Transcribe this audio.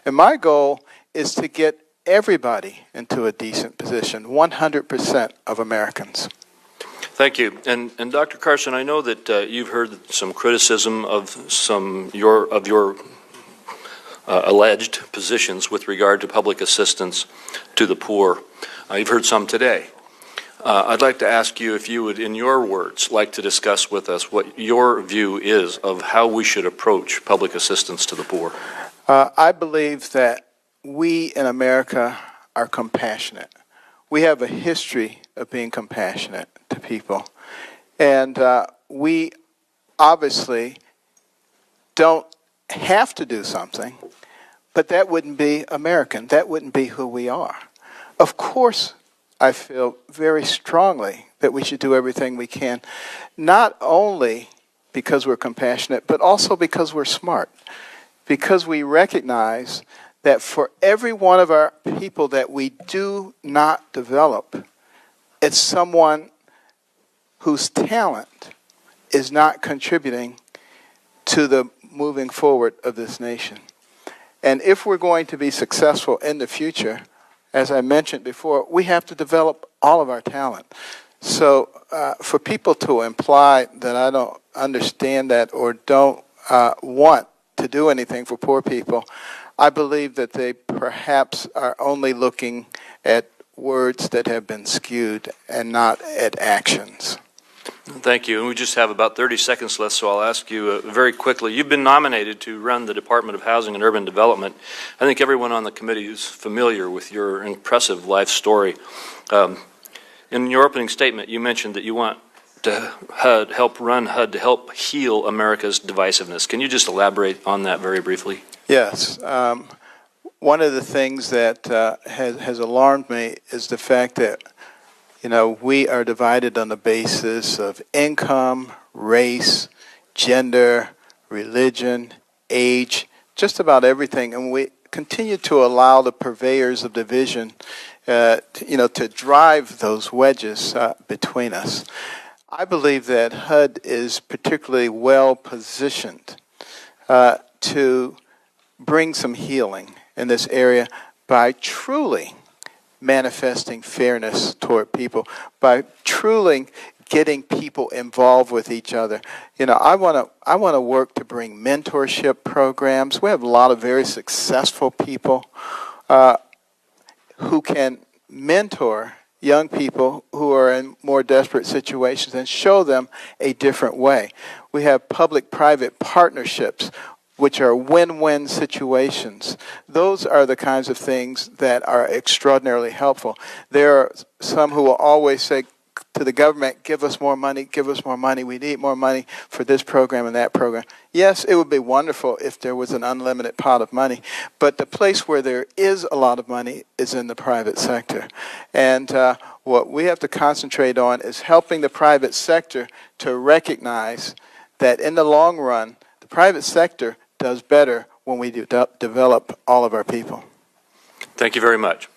And my goal is to get everybody into a decent position, 100% of Americans. Thank you. And Dr. Carson, I know that you've heard some criticism of your alleged positions with regard to public assistance to the poor. You've heard some today. I'd like to ask you if you would, in your words, like to discuss with us what your view is of how we should approach public assistance to the poor. I believe that we in America are compassionate. We have a history of being compassionate to people. And we obviously don't have to do something, but that wouldn't be American. That wouldn't be who we are. Of course, I feel very strongly that we should do everything we can, not only because we're compassionate, but also because we're smart, because we recognize that for every one of our people that we do not develop, it's someone whose talent is not contributing to the moving forward of this nation. And if we're going to be successful in the future, as I mentioned before, we have to develop all of our talent. So for people to imply that I don't understand that or don't want to do anything for poor people, I believe that they perhaps are only looking at words that have been skewed and not at actions. Thank you. And we just have about 30 seconds left, so I'll ask you very quickly. You've been nominated to run the Department of Housing and Urban Development. I think everyone on the committee is familiar with your impressive life story. In your opening statement, you mentioned that you want to help run HUD to help heal America's divisiveness. Can you just elaborate on that very briefly? Yes. One of the things that has alarmed me is the fact that we are divided on the basis of income, race, gender, religion, age, just about everything. And we continue to allow the purveyors of division, to drive those wedges between us. I believe that HUD is particularly well positioned to bring some healing in this area by truly manifesting fairness toward people, by truly getting people involved with each other. I want to work to bring mentorship programs. We have a lot of very successful people who can mentor young people who are in more desperate situations and show them a different way. We have public-private partnerships, which are win-win situations. Those are the kinds of things that are extraordinarily helpful. There are some who will always say to the government, give us more money, we need more money for this program and that program. Yes, it would be wonderful if there was an unlimited pot of money, but the place where there is a lot of money is in the private sector. And what we have to concentrate on is helping the private sector to recognize that in the long run, the private sector does better when we develop all of our people. Thank you very much.